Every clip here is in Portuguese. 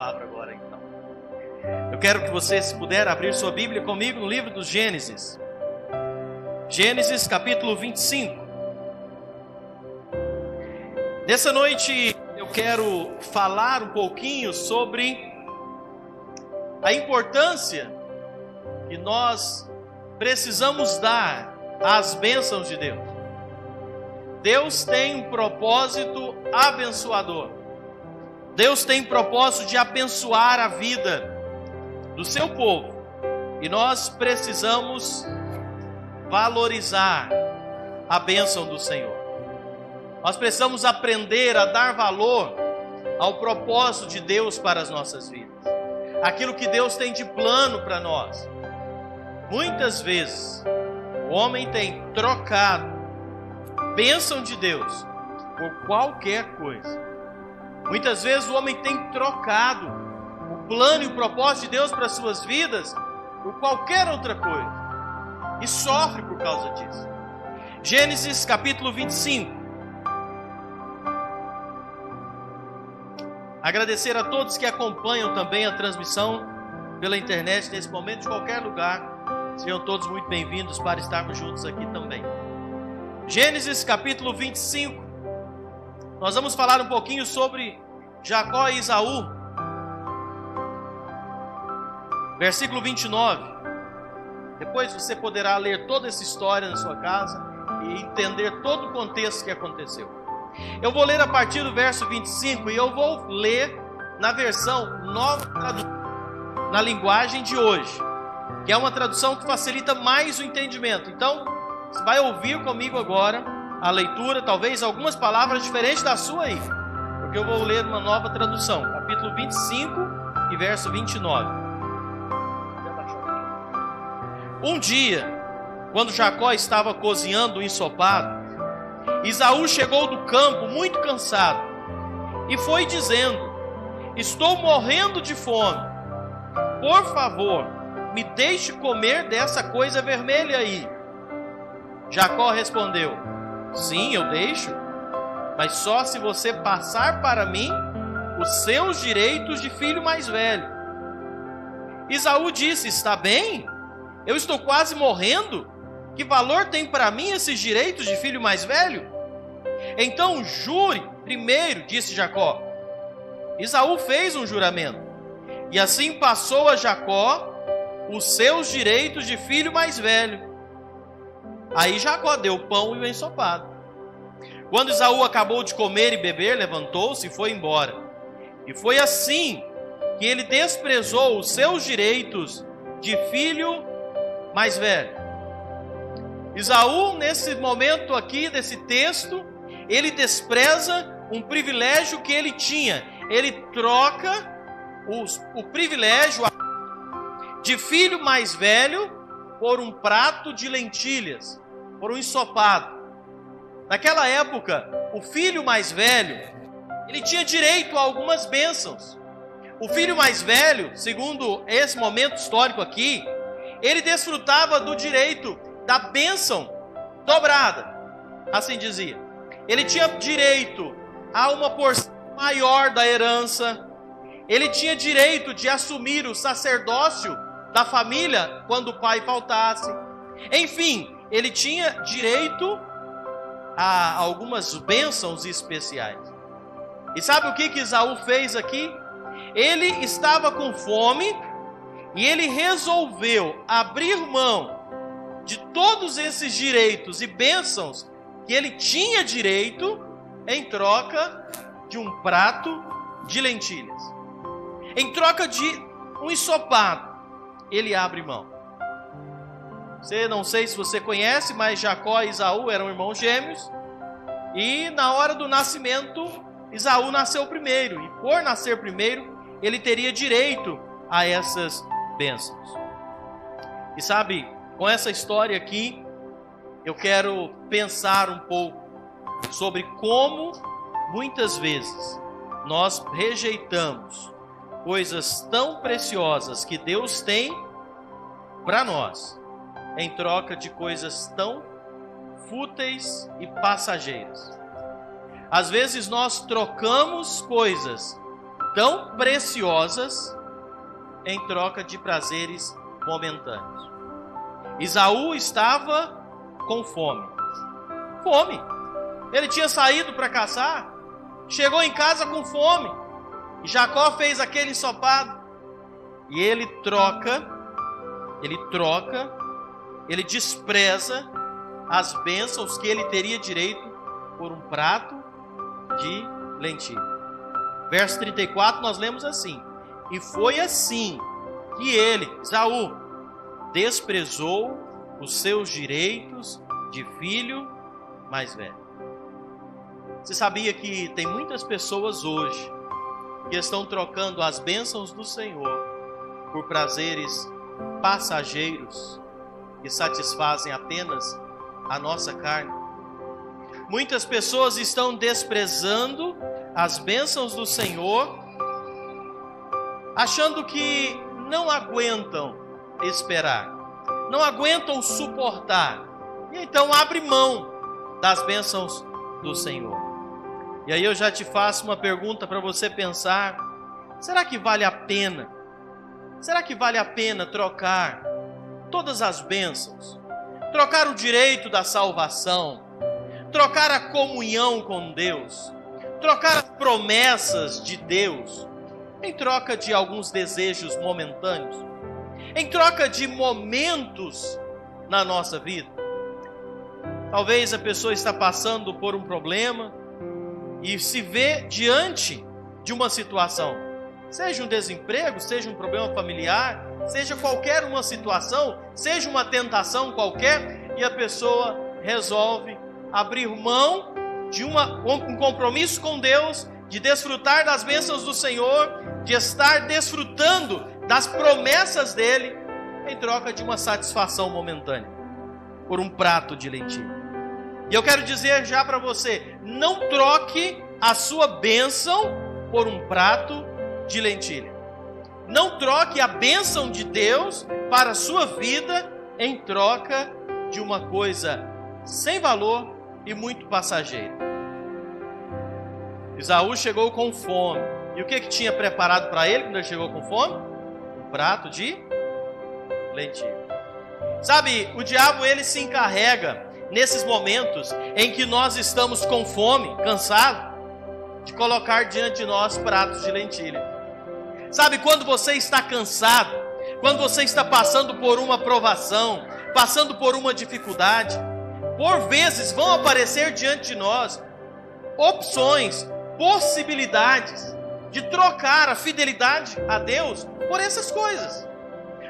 palavra agora, então. Eu quero que você, se puder, abrir sua Bíblia comigo no livro dos Gênesis. Gênesis capítulo 25. Nessa noite eu quero falar um pouquinho sobre a importância que nós precisamos dar às bênçãos de Deus. Deus tem um propósito abençoador. Deus tem propósito de abençoar a vida do seu povo. E nós precisamos valorizar a bênção do Senhor. Nós precisamos aprender a dar valor ao propósito de Deus para as nossas vidas. Aquilo que Deus tem de plano para nós. Muitas vezes, o homem tem trocado bênção de Deus por qualquer coisa. Muitas vezes o homem tem trocado o plano e o propósito de Deus para as suas vidas por qualquer outra coisa. E sofre por causa disso. Gênesis capítulo 25. Agradecer a todos que acompanham também a transmissão pela internet nesse momento, de qualquer lugar. Sejam todos muito bem-vindos para estarmos juntos aqui também. Gênesis capítulo 25. Nós vamos falar um pouquinho sobre Jacó e Esaú. Versículo 29. Depois você poderá ler toda essa história na sua casa e entender todo o contexto que aconteceu. Eu vou ler a partir do verso 25 e eu vou ler na versão nova tradução, na linguagem de hoje, que é uma tradução que facilita mais o entendimento. Então, você vai ouvir comigo agora a leitura, talvez algumas palavras diferentes da sua aí, porque eu vou ler uma nova tradução, capítulo 25 e verso 29. Um dia, quando Jacó estava cozinhando o ensopado, Esaú chegou do campo muito cansado e foi dizendo: estou morrendo de fome. Por favor, me deixe comer dessa coisa vermelha aí. Jacó respondeu: sim, eu deixo, mas só se você passar para mim os seus direitos de filho mais velho. Esaú disse: está bem, eu estou quase morrendo. Que valor tem para mim esses direitos de filho mais velho? Então jure primeiro, disse Jacó. Esaú fez um juramento, e assim passou a Jacó os seus direitos de filho mais velho. Aí Jacó deu o pão e o ensopado. Quando Esaú acabou de comer e beber, levantou-se e foi embora. E foi assim que ele desprezou os seus direitos de filho mais velho. Esaú, nesse momento aqui, desse texto, ele despreza um privilégio que ele tinha. Ele troca o privilégio de filho mais velho por um prato de lentilhas, por um ensopado. Naquela época, o filho mais velho, ele tinha direito a algumas bênçãos. O filho mais velho, segundo esse momento histórico aqui, ele desfrutava do direito da bênção dobrada, assim dizia. Ele tinha direito a uma porção maior da herança. Ele tinha direito de assumir o sacerdócio da família quando o pai faltasse. Enfim, ele tinha direito a algumas bênçãos especiais. E sabe o que Esaú fez aqui? Ele estava com fome e ele resolveu abrir mão de todos esses direitos e bênçãos que ele tinha direito em troca de um prato de lentilhas. Em troca de um ensopado, ele abre mão. Não sei se você conhece, mas Jacó e Esaú eram irmãos gêmeos. E na hora do nascimento, Esaú nasceu primeiro. E por nascer primeiro, ele teria direito a essas bênçãos. E sabe, com essa história aqui, eu quero pensar um pouco sobre como muitas vezes nós rejeitamos coisas tão preciosas que Deus tem para nós, em troca de coisas tão fúteis e passageiras. Às vezes nós trocamos coisas tão preciosas em troca de prazeres momentâneos. Esaú estava com fome. Fome. Ele tinha saído para caçar, chegou em casa com fome. E Jacó fez aquele ensopado. E ele despreza as bênçãos que ele teria direito por um prato de lentilha. Verso 34 nós lemos assim: e foi assim que ele, Esaú, desprezou os seus direitos de filho mais velho. Você sabia que tem muitas pessoas hoje que estão trocando as bênçãos do Senhor por prazeres passageiros que satisfazem apenas a nossa carne? Muitas pessoas estão desprezando as bênçãos do Senhor, achando que não aguentam esperar, não aguentam suportar, e então abre mão das bênçãos do Senhor. E aí eu já te faço uma pergunta para você pensar: será que vale a pena? Será que vale a pena trocar todas as bênçãos? Trocar o direito da salvação, trocar a comunhão com Deus, trocar as promessas de Deus, em troca de alguns desejos momentâneos, em troca de momentos na nossa vida? Talvez a pessoa está passando por um problema e se vê diante de uma situação, seja um desemprego, seja um problema familiar, seja qualquer uma situação, seja uma tentação qualquer, e a pessoa resolve abrir mão de um compromisso com Deus, de desfrutar das bênçãos do Senhor, de estar desfrutando das promessas dele, em troca de uma satisfação momentânea, por um prato de lentilha. E eu quero dizer já para você: não troque a sua bênção por um prato de lentilha. Não troque a bênção de Deus para a sua vida em troca de uma coisa sem valor e muito passageira. Esaú chegou com fome. E o que tinha preparado para ele quando ele chegou com fome? Um prato de lentilha. Sabe, o diabo ele se encarrega nesses momentos em que nós estamos com fome, cansados, de colocar diante de nós pratos de lentilha. Sabe, quando você está cansado, quando você está passando por uma provação, passando por uma dificuldade, por vezes vão aparecer diante de nós opções, possibilidades de trocar a fidelidade a Deus por essas coisas.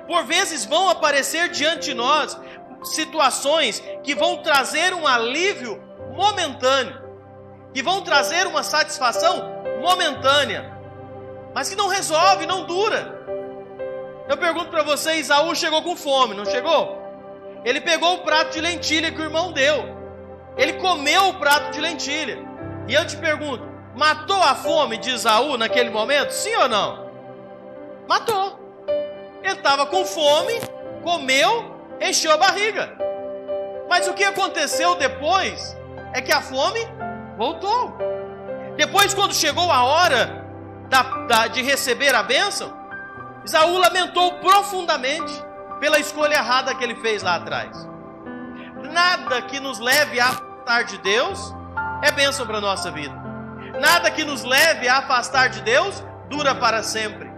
Por vezes vão aparecer diante de nós situações que vão trazer um alívio momentâneo, que vão trazer uma satisfação momentânea, mas que não resolve, não dura. Eu pergunto para você: Esaú chegou com fome, não chegou? Ele pegou o prato de lentilha que o irmão deu, ele comeu o prato de lentilha, e eu te pergunto: matou a fome de Esaú naquele momento? Sim ou não? Matou. Ele estava com fome, comeu, encheu a barriga. Mas o que aconteceu depois é que a fome voltou. Depois, quando chegou a hora de receber a bênção, Esaú lamentou profundamente pela escolha errada que ele fez lá atrás. Nada que nos leve a afastar de Deus é bênção para a nossa vida. Nada que nos leve a afastar de Deus dura para sempre.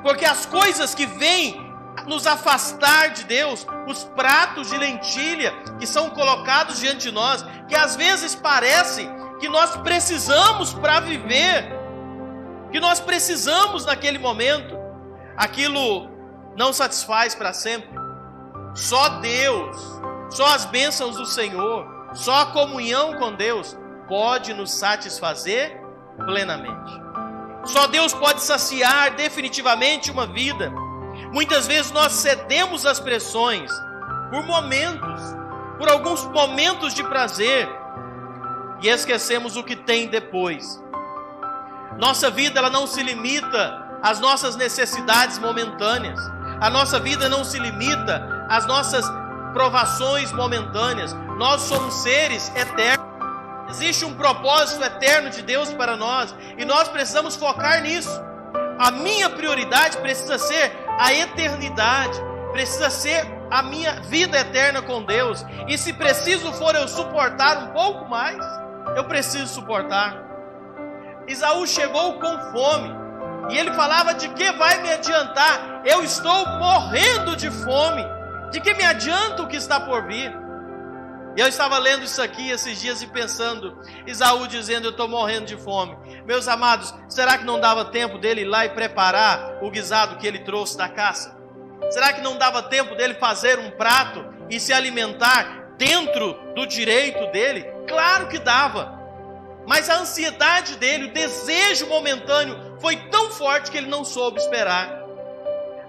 Porque as coisas que vêm nos afastar de Deus, os pratos de lentilha que são colocados diante de nós, que às vezes parece que nós precisamos para viver, que nós precisamos naquele momento, aquilo não satisfaz para sempre. Só Deus, só as bênçãos do Senhor, só a comunhão com Deus pode nos satisfazer plenamente. Só Deus pode saciar definitivamente uma vida. Muitas vezes nós cedemos às pressões por momentos, por alguns momentos de prazer, e esquecemos o que tem depois. Nossa vida ela não se limita às nossas necessidades momentâneas. A nossa vida não se limita às nossas provações momentâneas. Nós somos seres eternos. Existe um propósito eterno de Deus para nós, e nós precisamos focar nisso. A minha prioridade precisa ser a eternidade, precisa ser a minha vida eterna com Deus. E se preciso for eu suportar um pouco mais, eu preciso suportar. Esaú chegou com fome, e ele falava: de que vai me adiantar? Eu estou morrendo de fome. De que me adianta o que está por vir? E eu estava lendo isso aqui esses dias e pensando, Esaú dizendo: eu estou morrendo de fome. Meus amados, será que não dava tempo dele ir lá e preparar o guisado que ele trouxe da caça? Será que não dava tempo dele fazer um prato e se alimentar dentro do direito dele? Claro que dava. Mas a ansiedade dele, o desejo momentâneo foi tão forte que ele não soube esperar.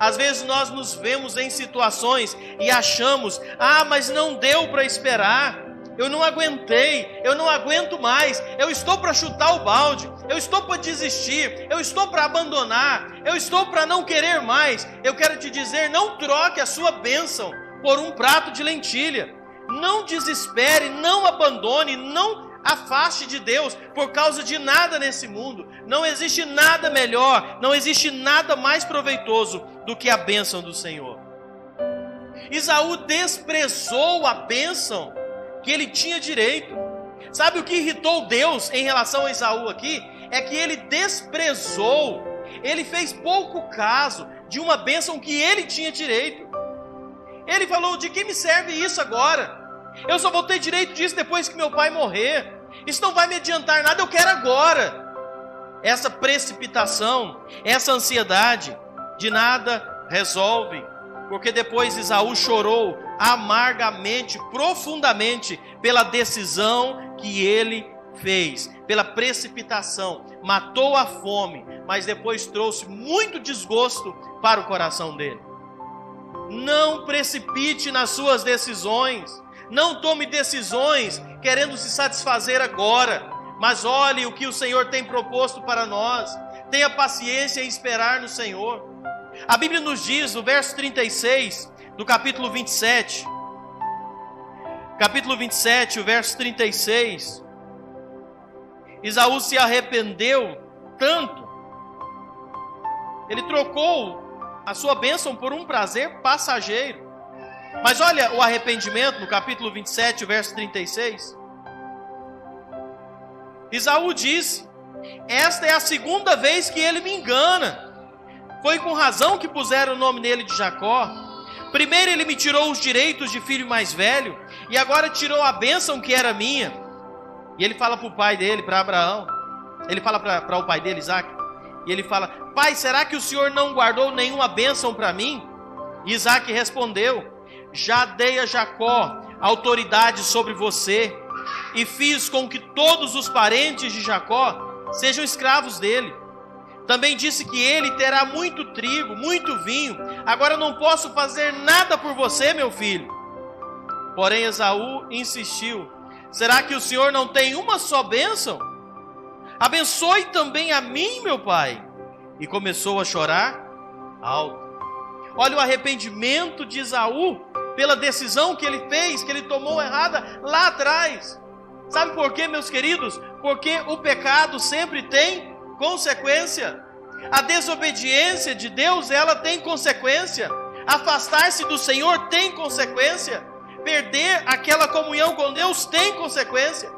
Às vezes nós nos vemos em situações e achamos: ah, mas não deu para esperar, eu não aguentei, eu não aguento mais, eu estou para chutar o balde, eu estou para desistir, eu estou para abandonar, eu estou para não querer mais. Eu quero te dizer: não troque a sua bênção por um prato de lentilha. Não desespere, não abandone, não afaste de Deus por causa de nada nesse mundo. Não existe nada melhor, não existe nada mais proveitoso do que a bênção do Senhor. Esaú desprezou a bênção que ele tinha direito. Sabe o que irritou Deus em relação a Esaú aqui? É que ele desprezou, ele fez pouco caso de uma bênção que ele tinha direito. Ele falou: de que me serve isso agora? Eu só vou ter direito disso depois que meu pai morrer. Isso não vai me adiantar nada, eu quero agora. Essa precipitação, essa ansiedade, de nada resolve. Porque depois Esaú chorou amargamente, profundamente, pela decisão que ele fez, pela precipitação. Matou a fome, mas depois trouxe muito desgosto para o coração dele. Não precipite nas suas decisões. Não tome decisões querendo se satisfazer agora, mas olhe o que o Senhor tem proposto para nós. Tenha paciência em esperar no Senhor. A Bíblia nos diz, no verso 36 do capítulo 27, o verso 36, Esaú se arrependeu tanto, ele trocou a sua bênção por um prazer passageiro. Mas olha o arrependimento no capítulo 27, verso 36. Esaú disse: esta é a segunda vez que ele me engana. Foi com razão que puseram o nome nele de Jacó. Primeiro ele me tirou os direitos de filho mais velho, e agora tirou a bênção que era minha. E ele fala para o pai dele, para Abraão. Ele fala para o pai dele, Isaac. E ele fala: pai, será que o senhor não guardou nenhuma bênção para mim? E Isaac respondeu: já dei a Jacó autoridade sobre você, e fiz com que todos os parentes de Jacó sejam escravos dele. Também disse que ele terá muito trigo, muito vinho. Agora não posso fazer nada por você, meu filho. Porém Esaú insistiu: será que o senhor não tem uma só bênção? Abençoe também a mim, meu pai. E começou a chorar alto. Olha o arrependimento de Esaú pela decisão que ele fez, que ele tomou errada lá atrás. Sabe por quê, meus queridos? Porque o pecado sempre tem consequência. A desobediência de Deus, ela tem consequência. Afastar-se do Senhor tem consequência. Perder aquela comunhão com Deus tem consequência.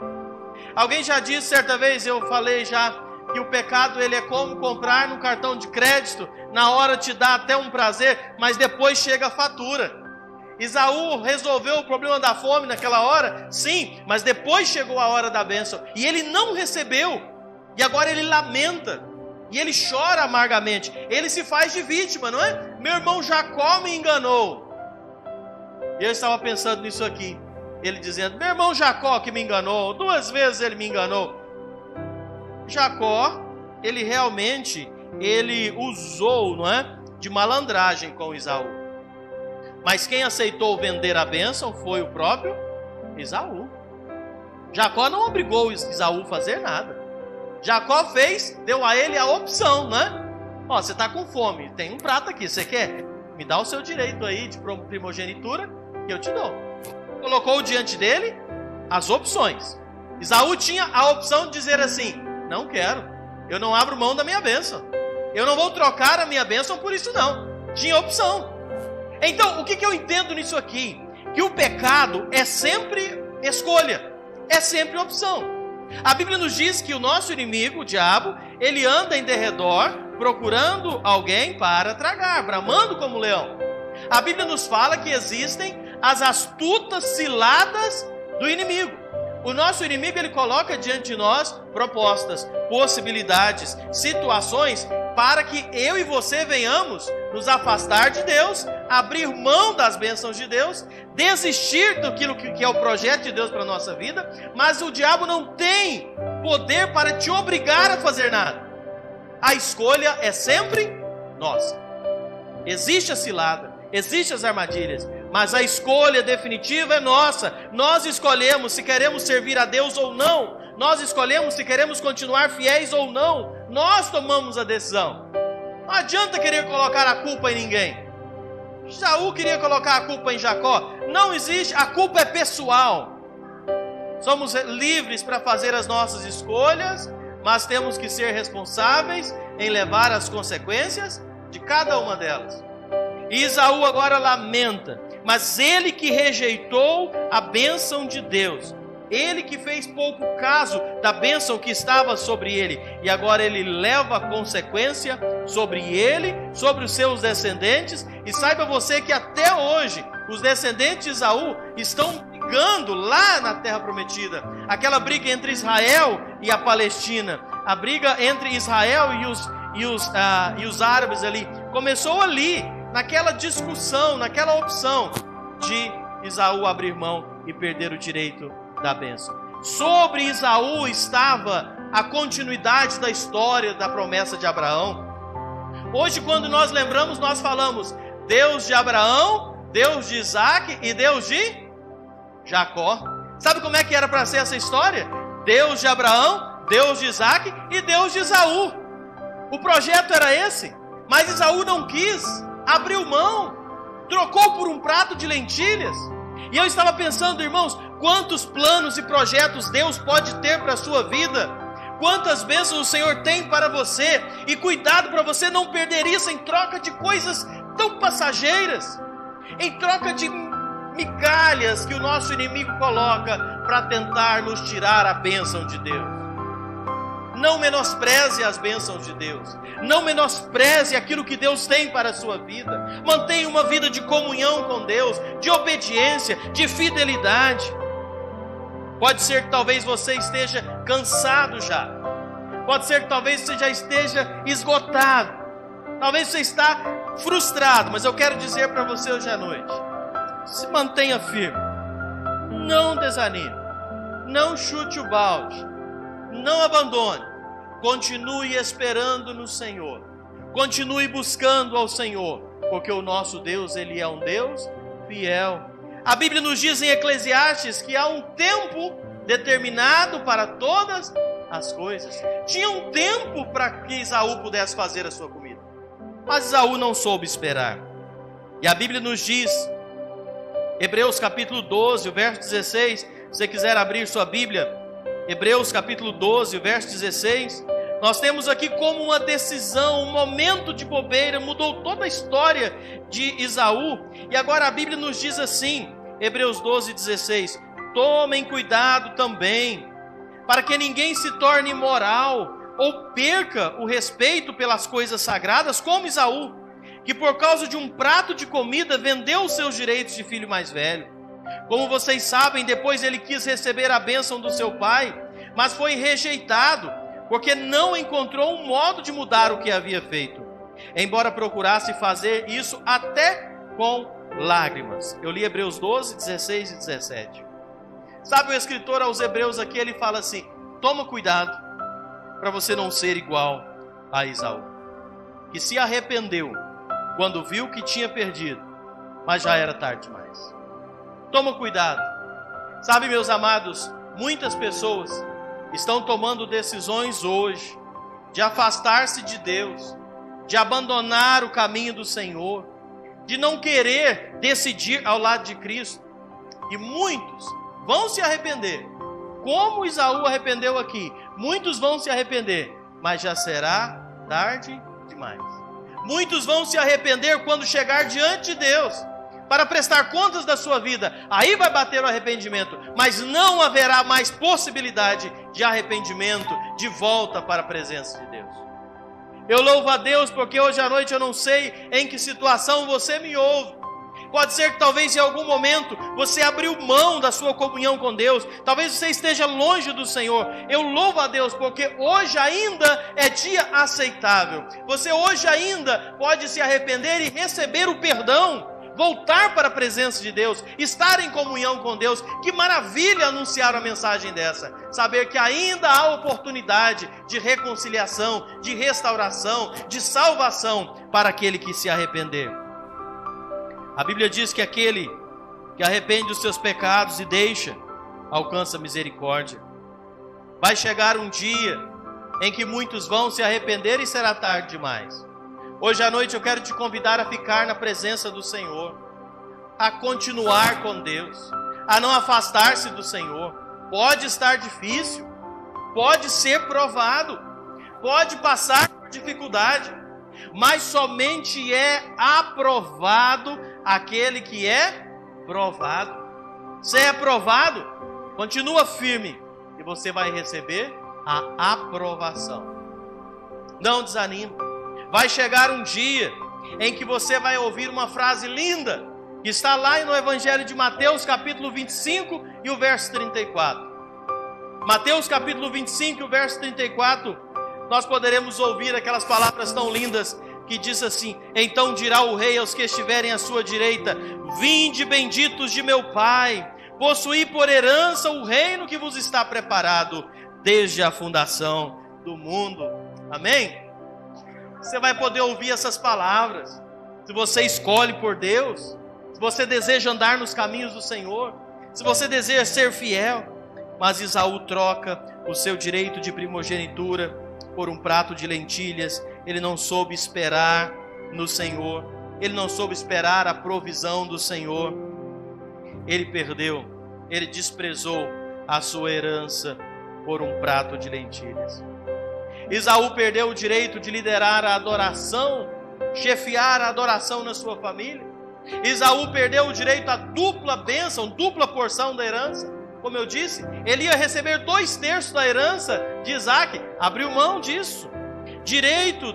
Alguém já disse certa vez, eu falei já, que o pecado ele é como comprar no cartão de crédito. Na hora te dá até um prazer, mas depois chega a fatura. Esaú resolveu o problema da fome naquela hora? Sim, mas depois chegou a hora da bênção. E ele não recebeu. E agora ele lamenta. E ele chora amargamente. Ele se faz de vítima, não é? Meu irmão Jacó me enganou. E eu estava pensando nisso aqui. Ele dizendo: meu irmão Jacó que me enganou. 2 vezes ele me enganou. Jacó, ele realmente, ele usou, não é? De malandragem com Esaú. Mas quem aceitou vender a bênção foi o próprio Esaú. Jacó não obrigou Esaú a fazer nada. Jacó deu a ele a opção, né? Ó, você está com fome, tem um prato aqui, você quer? Me dá o seu direito aí de primogenitura que eu te dou. Colocou diante dele as opções. Esaú tinha a opção de dizer assim: não quero, eu não abro mão da minha bênção. Eu não vou trocar a minha bênção por isso não. Tinha opção. Então, o que eu entendo nisso aqui? Que o pecado é sempre escolha, é sempre opção. A Bíblia nos diz que o nosso inimigo, o diabo, ele anda em derredor, procurando alguém para tragar, bramando como leão. A Bíblia nos fala que existem as astutas ciladas do inimigo. O nosso inimigo, ele coloca diante de nós propostas, possibilidades, situações para que eu e você venhamos nos afastar de Deus, abrir mão das bênçãos de Deus, desistir daquilo que é o projeto de Deus para a nossa vida, mas o diabo não tem poder para te obrigar a fazer nada. A escolha é sempre nossa. Existe a cilada, existem as armadilhas, mas a escolha definitiva é nossa. Nós escolhemos se queremos servir a Deus ou não. Nós escolhemos se queremos continuar fiéis ou não. Nós tomamos a decisão. Não adianta querer colocar a culpa em ninguém. Saul queria colocar a culpa em Jacó. Não existe, a culpa é pessoal. Somos livres para fazer as nossas escolhas, mas temos que ser responsáveis em levar as consequências de cada uma delas. E Esaú agora lamenta, mas ele que rejeitou a bênção de Deus, ele que fez pouco caso da bênção que estava sobre ele, e agora ele leva a consequência sobre ele, sobre os seus descendentes. E saiba você que até hoje os descendentes de Esaú estão brigando lá na terra prometida. Aquela briga entre Israel e a Palestina, a briga entre Israel e os árabes ali, começou ali, naquela discussão, naquela opção de Esaú abrir mão e perder o direito da bênção. Sobre Esaú estava a continuidade da história da promessa de Abraão. Hoje, quando nós lembramos, nós falamos Deus de Abraão, Deus de Isaac e Deus de Jacó. Sabe como é que era para ser essa história? Deus de Abraão, Deus de Isaac e Deus de Esaú. O projeto era esse, mas Esaú não quis, abriu mão, trocou por um prato de lentilhas. E eu estava pensando, irmãos, quantos planos e projetos Deus pode ter para a sua vida, quantas bênçãos o Senhor tem para você, e cuidado para você não perder isso em troca de coisas tão passageiras, em troca de migalhas que o nosso inimigo coloca para tentar nos tirar a bênção de Deus. Não menospreze as bênçãos de Deus. Não menospreze aquilo que Deus tem para a sua vida. Mantenha uma vida de comunhão com Deus, de obediência, de fidelidade. Pode ser que talvez você esteja cansado já. Pode ser que talvez você já esteja esgotado. Talvez você está frustrado, mas eu quero dizer para você hoje à noite: se mantenha firme. Não desanime. Não chute o balde. Não abandone. Continue esperando no Senhor. Continue buscando ao Senhor, porque o nosso Deus, Ele é um Deus fiel. A Bíblia nos diz em Eclesiastes que há um tempo determinado para todas as coisas. Tinha um tempo para que Esaú pudesse fazer a sua comida, mas Esaú não soube esperar. E a Bíblia nos diz, Hebreus capítulo 12, o verso 16, se você quiser abrir sua Bíblia, Hebreus capítulo 12, o verso 16, nós temos aqui como uma decisão, um momento de bobeira, mudou toda a história de Esaú. E agora a Bíblia nos diz assim, Hebreus 12, 16, tomem cuidado também, para que ninguém se torne imoral, ou perca o respeito pelas coisas sagradas, como Esaú, que por causa de um prato de comida vendeu os seus direitos de filho mais velho. Como vocês sabem, depois ele quis receber a bênção do seu pai, mas foi rejeitado, porque não encontrou um modo de mudar o que havia feito, embora procurasse fazer isso até com lágrimas. Eu li Hebreus 12, 16 e 17. Sabe, o escritor aos Hebreus aqui, ele fala assim: toma cuidado para você não ser igual a Esaú, que se arrependeu quando viu que tinha perdido, mas já era tarde demais. Toma cuidado. Sabe, meus amados, muitas pessoas estão tomando decisões hoje de afastar-se de Deus, de abandonar o caminho do Senhor, de não querer decidir ao lado de Cristo. E muitos vão se arrepender, como Esaú arrependeu aqui. Muitos vão se arrepender, mas já será tarde demais. Muitos vão se arrepender quando chegar diante de Deus, para prestar contas da sua vida. Aí vai bater o arrependimento, mas não haverá mais possibilidade de arrependimento, de volta para a presença de Deus. Eu louvo a Deus porque hoje à noite eu não sei em que situação você me ouve. Pode ser que talvez em algum momento você abriu mão da sua comunhão com Deus. Talvez você esteja longe do Senhor. Eu louvo a Deus porque hoje ainda é dia aceitável. Você hoje ainda pode se arrepender e receber o perdão. Voltar para a presença de Deus, estar em comunhão com Deus. Que maravilha anunciar uma mensagem dessa. Saber que ainda há oportunidade de reconciliação, de restauração, de salvação para aquele que se arrepender. A Bíblia diz que aquele que arrepende dos seus pecados e deixa, alcança misericórdia. Vai chegar um dia em que muitos vão se arrepender e será tarde demais. Hoje à noite eu quero te convidar a ficar na presença do Senhor, a continuar com Deus, a não afastar-se do Senhor. Pode estar difícil, pode ser provado, pode passar por dificuldade, mas somente é aprovado aquele que é provado. Se é provado, continua firme e você vai receber a aprovação. Não desanime. Vai chegar um dia em que você vai ouvir uma frase linda, que está lá no Evangelho de Mateus, capítulo 25 e o verso 34. Mateus capítulo 25 e o verso 34, nós poderemos ouvir aquelas palavras tão lindas que diz assim: então dirá o rei aos que estiverem à sua direita: vinde benditos de meu Pai, possuí por herança o reino que vos está preparado desde a fundação do mundo. Amém? Você vai poder ouvir essas palavras, se você escolhe por Deus, se você deseja andar nos caminhos do Senhor, se você deseja ser fiel. Mas Esaú troca o seu direito de primogenitura por um prato de lentilhas. Ele não soube esperar no Senhor, ele não soube esperar a provisão do Senhor. Ele perdeu, ele desprezou a sua herança por um prato de lentilhas. Esaú perdeu o direito de liderar a adoração, chefiar a adoração na sua família. Esaú perdeu o direito à dupla bênção, dupla porção da herança. Como eu disse, ele ia receber 2/3 da herança de Isaac, abriu mão disso. Direito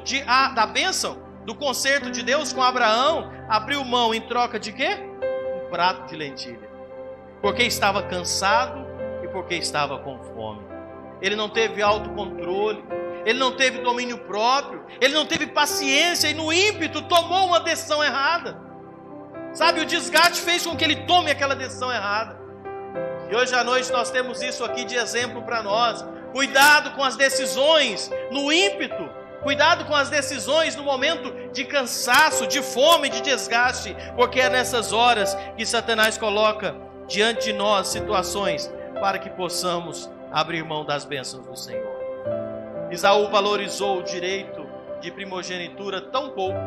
da bênção, do concerto de Deus com Abraão, abriu mão em troca de quê? Um prato de lentilha. Porque estava cansado e porque estava com fome. Ele não teve autocontrole, ele não teve domínio próprio, ele não teve paciência e no ímpeto tomou uma decisão errada. Sabe, o desgaste fez com que ele tome aquela decisão errada. E hoje à noite nós temos isso aqui de exemplo para nós. Cuidado com as decisões no ímpeto, cuidado com as decisões no momento de cansaço, de fome, de desgaste, porque é nessas horas que Satanás coloca diante de nós situações para que possamos abrir mão das bênçãos do Senhor. Esaú valorizou o direito de primogenitura tão pouco.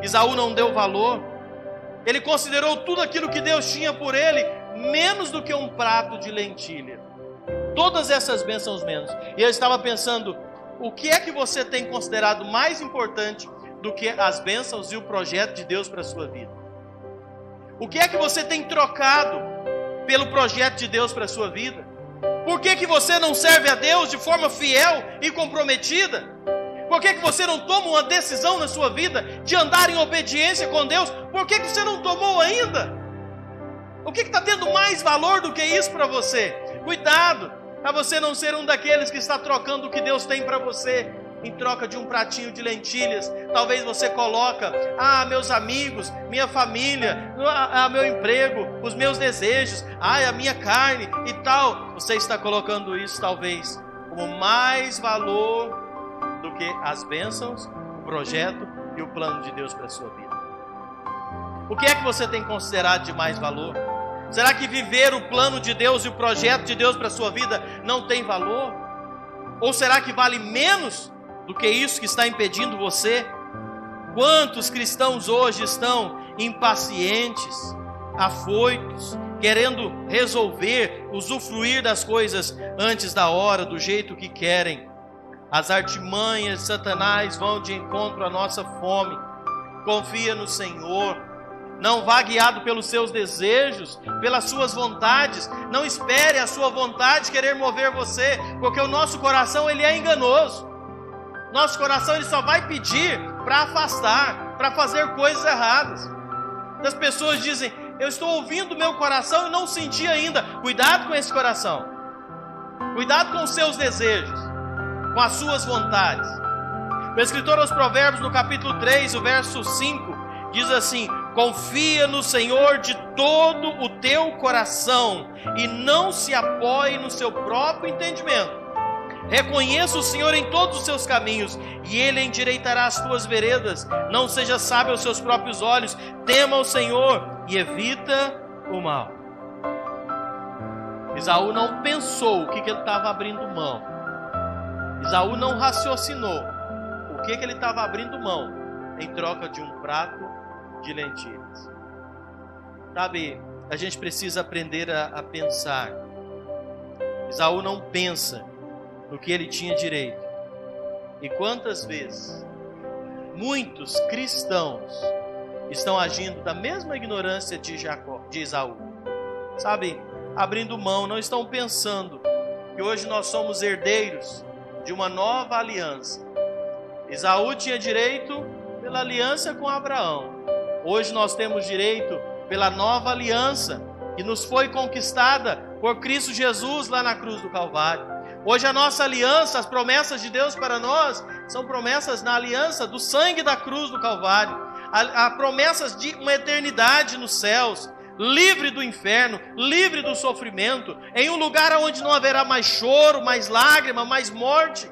Esaú não deu valor. Ele considerou tudo aquilo que Deus tinha por ele menos do que um prato de lentilha. Todas essas bênçãos menos. E eu estava pensando, o que é que você tem considerado mais importante do que as bênçãos e o projeto de Deus para a sua vida? O que é que você tem trocado pelo projeto de Deus para a sua vida? Por que que você não serve a Deus de forma fiel e comprometida? Por que que você não toma uma decisão na sua vida de andar em obediência com Deus? Por que que você não tomou ainda? O que está tendo mais valor do que isso para você? Cuidado, para você não ser um daqueles que está trocando o que Deus tem para você em troca de um pratinho de lentilhas. Talvez você coloca, meus amigos, minha família, meu emprego, os meus desejos, a minha carne e tal. Você está colocando isso talvez como mais valor do que as bênçãos, o projeto e o plano de Deus para a sua vida. O que é que você tem considerado de mais valor? Será que viver o plano de Deus e o projeto de Deus para a sua vida não tem valor? Ou será que vale menos do que isso que está impedindo você? Quantos cristãos hoje estão impacientes, afoitos, querendo resolver, usufruir das coisas antes da hora, do jeito que querem? As artimanhas de Satanás vão de encontro à nossa fome. Confia no Senhor. Não vá guiado pelos seus desejos, pelas suas vontades. Não espere a sua vontade querer mover você, porque o nosso coração ele é enganoso. Nosso coração ele só vai pedir para afastar, para fazer coisas erradas. As pessoas dizem: eu estou ouvindo o meu coração e não senti ainda. Cuidado com esse coração. Cuidado com os seus desejos, com as suas vontades. O escritor aos Provérbios, no capítulo 3, o verso 5, diz assim: confia no Senhor de todo o teu coração e não se apoie no seu próprio entendimento. Reconheça o Senhor em todos os seus caminhos e Ele endireitará as tuas veredas. Não seja sábio aos seus próprios olhos. Tema o Senhor e evita o mal. Esaú não pensou o que ele estava abrindo mão. Esaú não raciocinou o que ele estava abrindo mão em troca de um prato de lentilhas. Sabe, a gente precisa aprender a pensar. Esaú não pensa no que ele tinha direito. E quantas vezes muitos cristãos estão agindo da mesma ignorância de Esaú? Sabe, abrindo mão, não estão pensando que hoje nós somos herdeiros de uma nova aliança. Esaú tinha direito pela aliança com Abraão. Hoje nós temos direito pela nova aliança que nos foi conquistada por Cristo Jesus lá na cruz do Calvário. Hoje a nossa aliança, as promessas de Deus para nós, são promessas na aliança do sangue da cruz do Calvário. Há promessas de uma eternidade nos céus, livre do inferno, livre do sofrimento, em um lugar onde não haverá mais choro, mais lágrima, mais morte.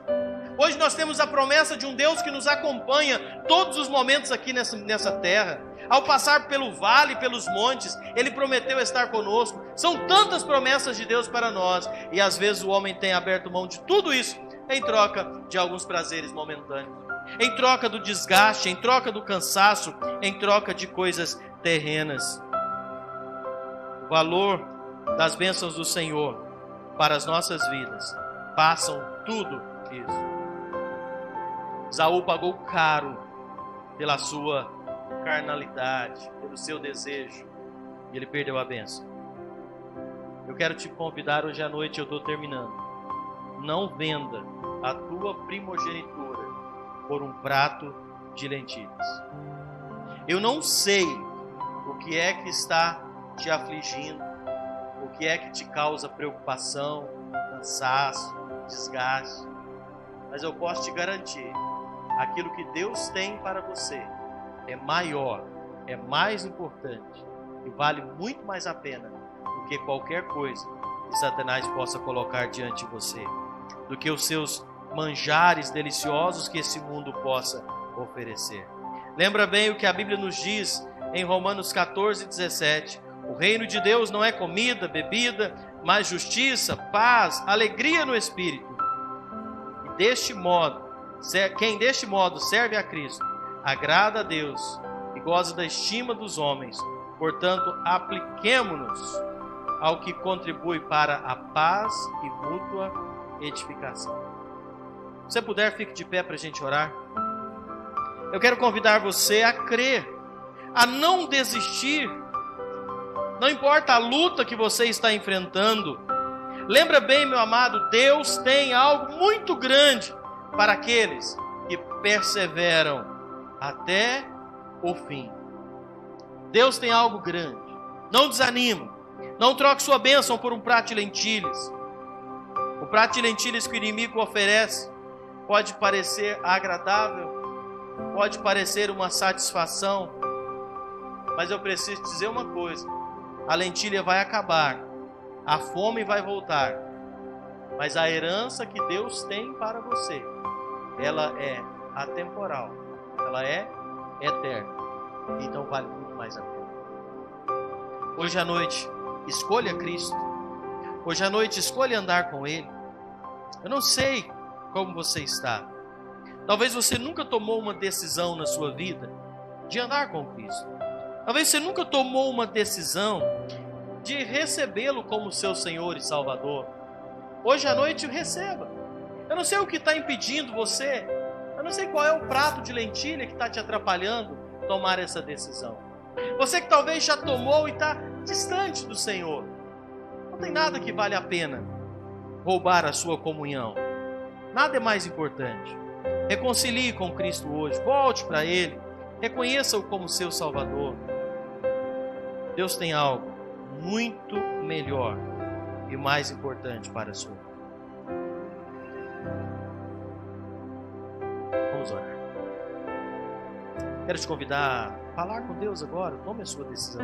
Hoje nós temos a promessa de um Deus que nos acompanha todos os momentos aqui nessa terra. Ao passar pelo vale, pelos montes, Ele prometeu estar conosco. São tantas promessas de Deus para nós. E às vezes o homem tem aberto mão de tudo isso em troca de alguns prazeres momentâneos, em troca do desgaste, em troca do cansaço, em troca de coisas terrenas. O valor das bênçãos do Senhor para as nossas vidas passam tudo isso. Esaú pagou caro pela sua carnalidade, pelo seu desejo, e ele perdeu a bênção. Eu quero te convidar hoje à noite, eu estou terminando. Não venda a tua primogenitura por um prato de lentilhas. Eu não sei o que é que está te afligindo, o que é que te causa preocupação, cansaço, desgaste, mas eu posso te garantir, aquilo que Deus tem para você é maior, é mais importante e vale muito mais a pena do que qualquer coisa que Satanás possa colocar diante de você, do que os seus manjares deliciosos que esse mundo possa oferecer. Lembra bem o que a Bíblia nos diz em Romanos 14:17: o reino de Deus não é comida, bebida, mas justiça, paz, alegria no Espírito. E deste modo, quem deste modo serve a Cristo, agrada a Deus e goza da estima dos homens. Portanto, apliquemo-nos ao que contribui para a paz e mútua edificação. Se você puder, fique de pé para a gente orar. Eu quero convidar você a crer, a não desistir. Não importa a luta que você está enfrentando. Lembra bem, meu amado, Deus tem algo muito grande para aqueles que perseveram até o fim. Deus tem algo grande. Não desanime. Não troque sua bênção por um prato de lentilhas. O prato de lentilhas que o inimigo oferece pode parecer agradável, pode parecer uma satisfação, mas eu preciso dizer uma coisa: a lentilha vai acabar, a fome vai voltar, mas a herança que Deus tem para você, ela é atemporal, ela é eterna, então vale muito mais a pena. Hoje à noite, escolha Cristo. Hoje à noite, escolha andar com Ele. Eu não sei como você está. Talvez você nunca tomou uma decisão na sua vida de andar com Cristo. Talvez você nunca tomou uma decisão de recebê-lo como seu Senhor e Salvador. Hoje à noite, receba. Eu não sei o que está impedindo você. Eu não sei qual é o prato de lentilha que está te atrapalhando tomar essa decisão. Você que talvez já tomou e está distante do Senhor. Não tem nada que vale a pena roubar a sua comunhão. Nada é mais importante. Reconcilie com Cristo hoje. Volte para Ele. Reconheça-o como seu Salvador. Deus tem algo muito melhor e mais importante para a sua vida. Vamos orar. Quero te convidar a falar com Deus agora. Tome a sua decisão.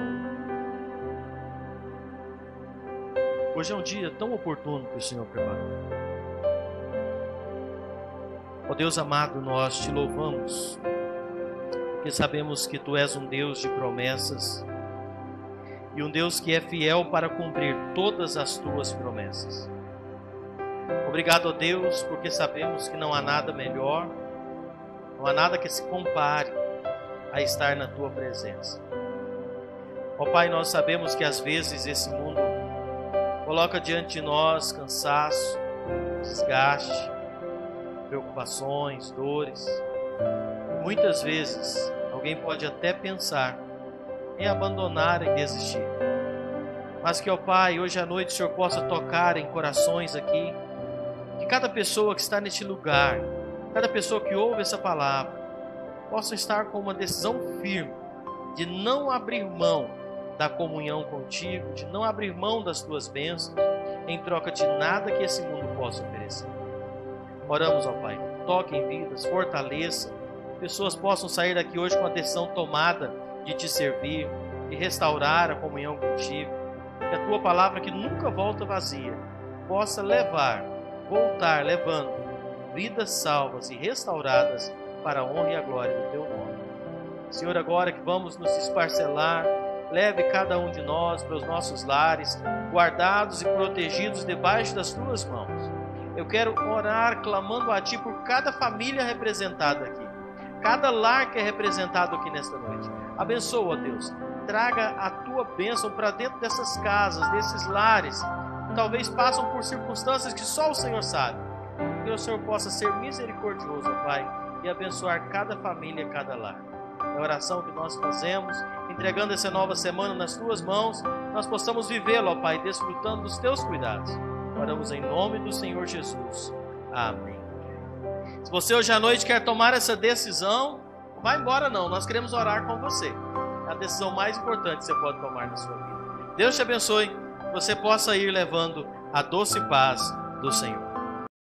Hoje é um dia tão oportuno que o Senhor preparou. Ó Deus amado, nós te louvamos, porque sabemos que Tu és um Deus de promessas e um Deus que é fiel para cumprir todas as Tuas promessas. Obrigado, ó Deus, porque sabemos que não há nada melhor, não há nada que se compare a estar na Tua presença. Ó Pai, nós sabemos que às vezes esse mundo coloca diante de nós cansaço, desgaste, preocupações, dores. Muitas vezes alguém pode até pensar em abandonar e desistir. Mas que, ó Pai, hoje à noite o Senhor possa tocar em corações aqui, que cada pessoa que está neste lugar, cada pessoa que ouve essa palavra, possa estar com uma decisão firme de não abrir mão da comunhão contigo, de não abrir mão das tuas bênçãos, em troca de nada que esse mundo possa oferecer. Oramos, ó Pai, toque em vidas, fortaleça, pessoas possam sair daqui hoje com a decisão tomada de te servir, de restaurar a comunhão contigo, que a tua palavra, que nunca volta vazia, possa voltar levando vidas salvas e restauradas para a honra e a glória do teu nome. Senhor, agora que vamos nos esparcelar, leve cada um de nós para os nossos lares, guardados e protegidos debaixo das tuas mãos. Eu quero orar clamando a Ti por cada família representada aqui, cada lar que é representado aqui nesta noite. Abençoa, Deus, traga a Tua bênção para dentro dessas casas, desses lares, que talvez passam por circunstâncias que só o Senhor sabe. Que o Senhor possa ser misericordioso, Pai, e abençoar cada família, cada lar. É a oração que nós fazemos, entregando essa nova semana nas Tuas mãos, nós possamos vivê-la, ó Pai, desfrutando dos Teus cuidados. Oramos em nome do Senhor Jesus. Amém. Se você hoje à noite quer tomar essa decisão, não vai embora não, nós queremos orar com você. É a decisão mais importante que você pode tomar na sua vida. Deus te abençoe, que você possa ir levando a doce paz do Senhor.